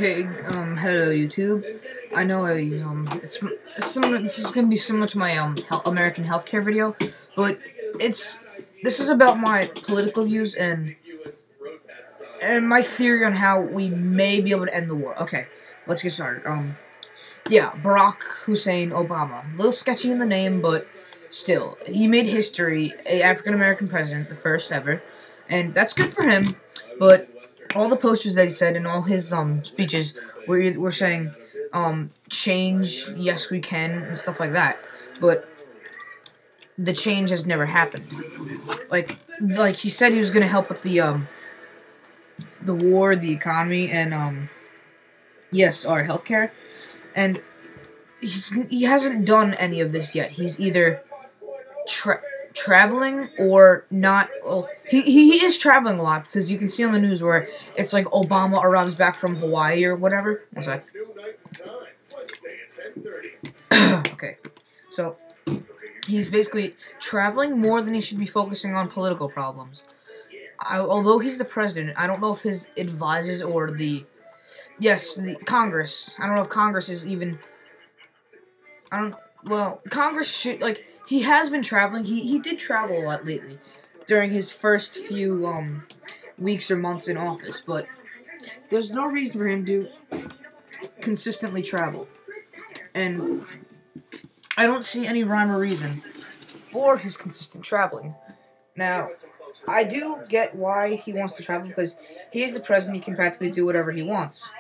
Okay, hello YouTube. I know this is gonna be similar to my American healthcare video, but this is about my political views and my theory on how we may be able to end the war. Okay, let's get started. Yeah, Barack Hussein Obama. A little sketchy in the name, but still, he made history. A African American president, the first ever, and that's good for him. But all the posters that he said and all his speeches were saying change, yes we can, and stuff like that. But the change has never happened. Like he said he was gonna help with the war, the economy, and yes, our healthcare, and he hasn't done any of this yet. He's either traveling or not. Well, he is traveling a lot, because you can see on the news where it's like Obama arrives back from Hawaii or whatever. One sec. Okay, so he's basically traveling more than he should be focusing on political problems. Although he's the president, I don't know if his advisors or the Congress. I don't know if Congress is even. Well, Congress should, like, he has been traveling. He did travel a lot lately during his first few weeks or months in office, but there's no reason for him to consistently travel. And I don't see any rhyme or reason for his consistent traveling. Now, I do get why he wants to travel, because he is the president. He can practically do whatever he wants.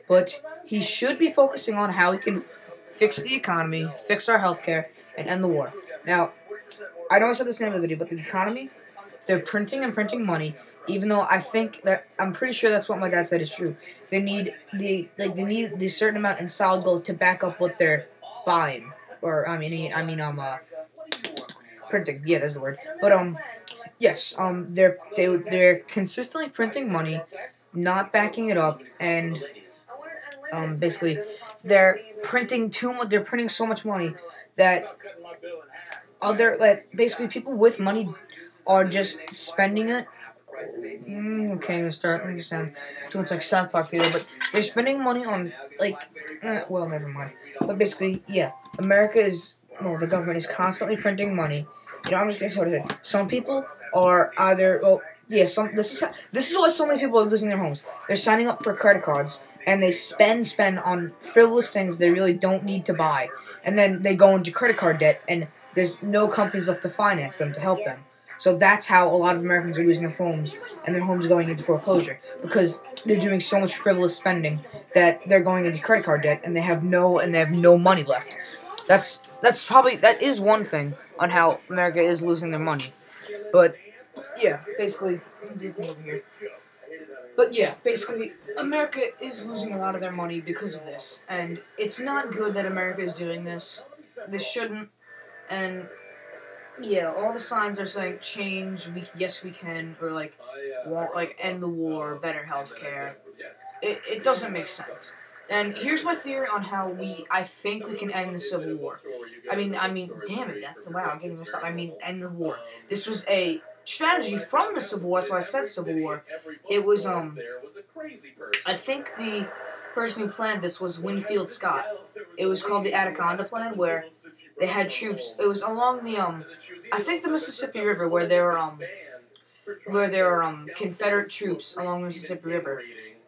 But he should be focusing on how he can fix the economy, fix our healthcare, and end the war. Now, I know I said this in the video, but the economy, they're printing and printing money, even though I'm pretty sure that's what my dad said is true. They need the certain amount in solid gold to back up what they're buying. Or, printing. Yeah, that's the word. But, yes, they're consistently printing money, not backing it up, and basically they're printing too much. They're printing so much money that basically people with money are just spending it. Okay, I'm gonna start. I'm gonna sound too much like South Park here, but they're spending money on well, never mind. But basically, yeah, the government is constantly printing money. I'm just gonna say what I said. Some people are either this is why so many people are losing their homes. They're signing up for credit cards, and they spend on frivolous things they really don't need to buy. And then they go into credit card debt, and there's no companies left to finance them, to help them. So that's how a lot of Americans are losing their homes, and their homes are going into foreclosure. Because they're doing so much frivolous spending that they're going into credit card debt, and they have no money left. That is one thing on how America is losing their money. But, yeah, basically, over here. But yeah, basically, America is losing a lot of their money because of this. And it's not good that America is doing this. This shouldn't. And yeah, all the signs are saying change, yes we can, or end the war, better healthcare. It doesn't make sense. And here's my theory on how I think we can end the Civil War. I mean, damn it, I'm getting messed up. End the war. This was a strategy from the Civil War. That's why I said Civil War. It was I think the person who planned this was Winfield Scott. It was called the Anaconda Plan, where they had troops. It was along the I think the Mississippi River, where there were Confederate troops along the Mississippi River,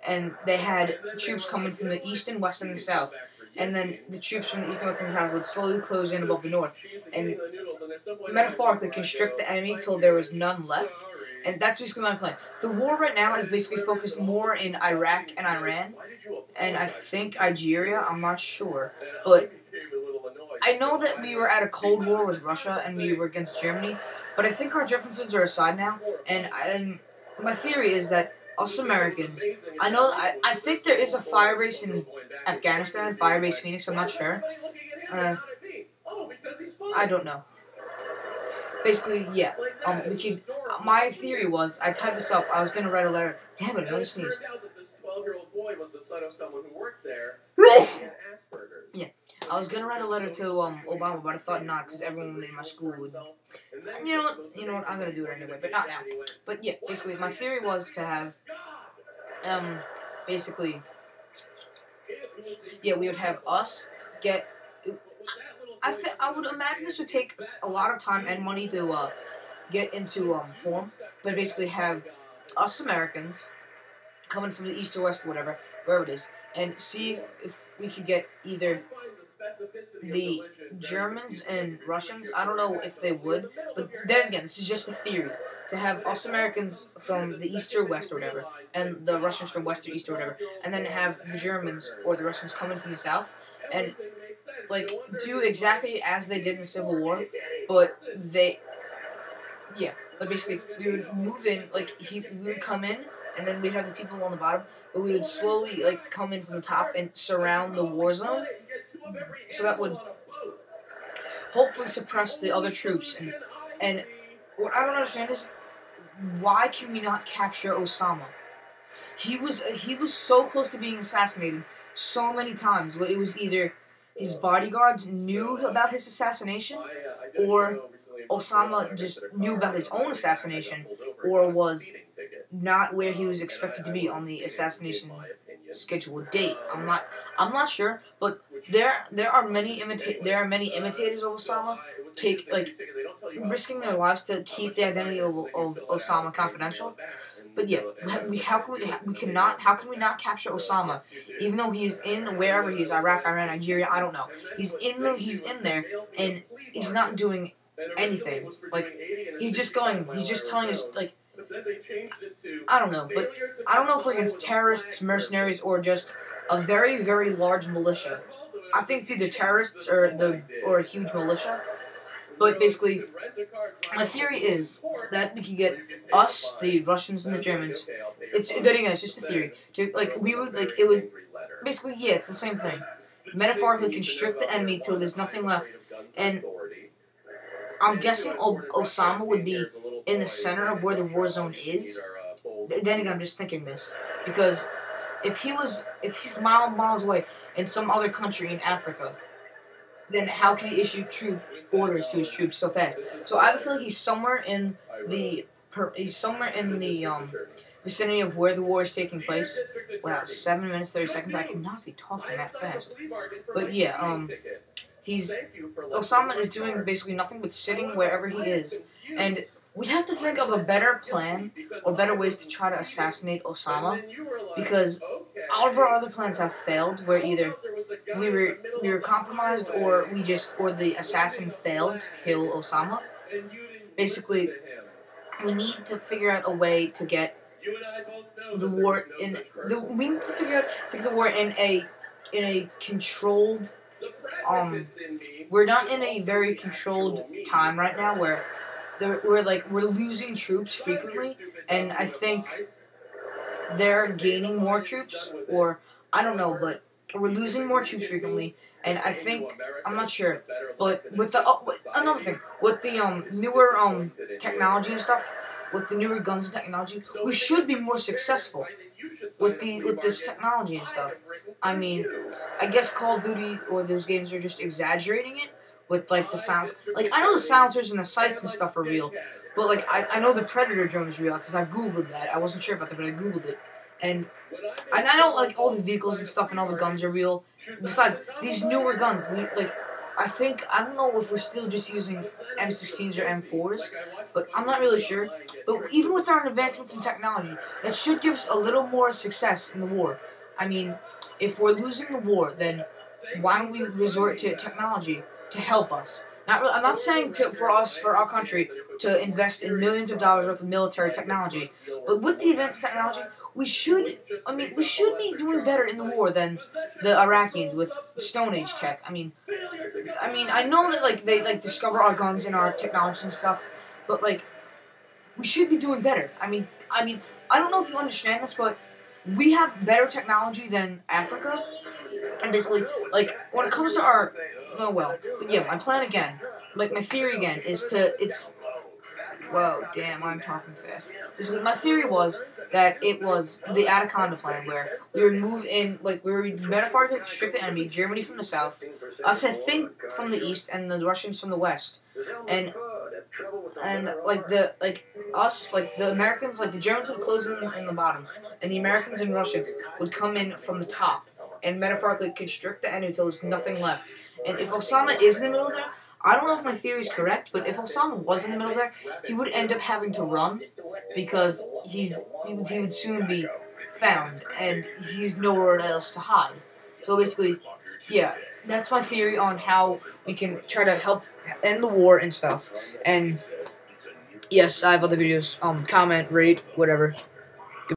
and they had troops coming from the east and west and the south. And then the troops from the east and west and the south would slowly close in above the north, and metaphorically constrict the enemy till there was none left. And that's basically my plan. The war right now is basically focused more in Iraq and Iran, and I think Algeria, I'm not sure. But I know that we were at a Cold War with Russia, and we were against Germany, but I think our differences are aside now, and my theory is that us Americans, I think there is a fire base in Afghanistan, fire base Phoenix, I'm not sure. I don't know. Basically, yeah. My theory was, I typed this up. I was gonna write a letter. Damn it! Another sneeze. Yeah, I was gonna write a letter to Obama, but I thought not, because everyone in my school would. You know what? I'm gonna do it anyway, but not now. But yeah, basically, my theory was to have, basically, yeah, we would have us get. I would imagine this would take a lot of time and money to get into form, but basically have us Americans coming from the east or west or whatever, wherever it is, and see if we could get either the Germans and Russians. I don't know if they would, but then again, this is just a theory. To have us Americans from the east or west or whatever, and the Russians from west or east or whatever, and then have the Germans or the Russians coming from the south, and like do exactly as they did in the Civil War, but but basically we would move in, like we would come in, and then we'd have the people on the bottom, but we would slowly like come in from the top and surround the war zone, so that would hopefully suppress the other troops. And what I don't understand is, why can we not capture Osama? He was so close to being assassinated so many times, but it was either his bodyguards knew about his assassination, or Osama just knew about his own assassination, or was not where he was expected to be on the assassination scheduled date. I'm not sure, but there are many imitators of Osama, risking their lives to keep the identity of Osama confidential. But yeah, how can we not capture Osama, even though he's in wherever he is, Iraq, Iran, Nigeria, I don't know. He's in there, and he's not doing anything. Like, he's just telling us, like, I don't know, but I don't know if we're against terrorists, mercenaries, or just a very, very large militia. I think it's either terrorists or a huge militia. But basically, my theory is that we could get us, the Russians, and the Germans. It's just a theory. It would basically, yeah, it's the same thing. Metaphorically, constrict the enemy till there's nothing left, and I'm guessing Osama would be in the center of where the war zone is. Then again, I'm just thinking this, because if he's miles away in some other country in Africa, then how can he issue orders to his troops so fast? So I feel like he's somewhere in the vicinity of where the war is taking place. Wow, 7 minutes 30 seconds. I cannot be talking that fast. But yeah, Osama is doing basically nothing but sitting wherever he is, and we'd have to think of a better plan or better ways to try to assassinate Osama, because all of our other plans have failed, where either we were compromised, or the assassin failed to kill Osama. Basically, we need to figure out a way to get the war in a controlled. We're not in a very controlled time right now, where we're losing troops frequently, and I think they're gaining more troops, or I don't know, but we're losing more troops frequently, and I think, I'm not sure, but with another thing, with the newer technology and stuff, with the newer guns and technology, we should be more successful with this technology and stuff. I mean, I guess Call of Duty or those games are just exaggerating it with like the sound. Like, I know the silencers and the sights and stuff are real, but like I know the Predator drone is real because I've googled that. I wasn't sure about that, but I googled it, and I know like all the vehicles and stuff and all the guns are real. Besides these newer guns, I don't know if we're still just using M16s or M4s, but I'm not really sure. But even with our advancements in technology, that should give us a little more success in the war. I mean, if we're losing the war, then why don't we resort to technology to help us? I'm not saying for our country, to invest in millions of dollars worth of military technology, but with the advanced technology, we should be doing better in the war than the Iraqis with Stone Age tech. I mean, I know that like they like discover our guns and our technology and stuff, but like we should be doing better. I mean, I don't know if you understand this, but we have better technology than Africa, and basically, like when it comes to our, but yeah, my plan again, like my theory again is whoa, damn, I'm talking fast. Basically, my theory was that it was the Anaconda plan, where we would move in, like, we would metaphorically restrict the enemy, Germany from the south, us, I think, from the east, and the Russians from the west. And the Americans, like, the Germans would close in the bottom, and the Americans and Russians would come in from the top. and metaphorically constrict the enemy until there's nothing left. And if Osama is in the middle there, I don't know if my theory is correct, but if Osama was in the middle there, he would end up having to run because he would soon be found, and he's nowhere else to hide. So basically, yeah, that's my theory on how we can try to help end the war and stuff. And yes, I have other videos. Comment, rate, whatever.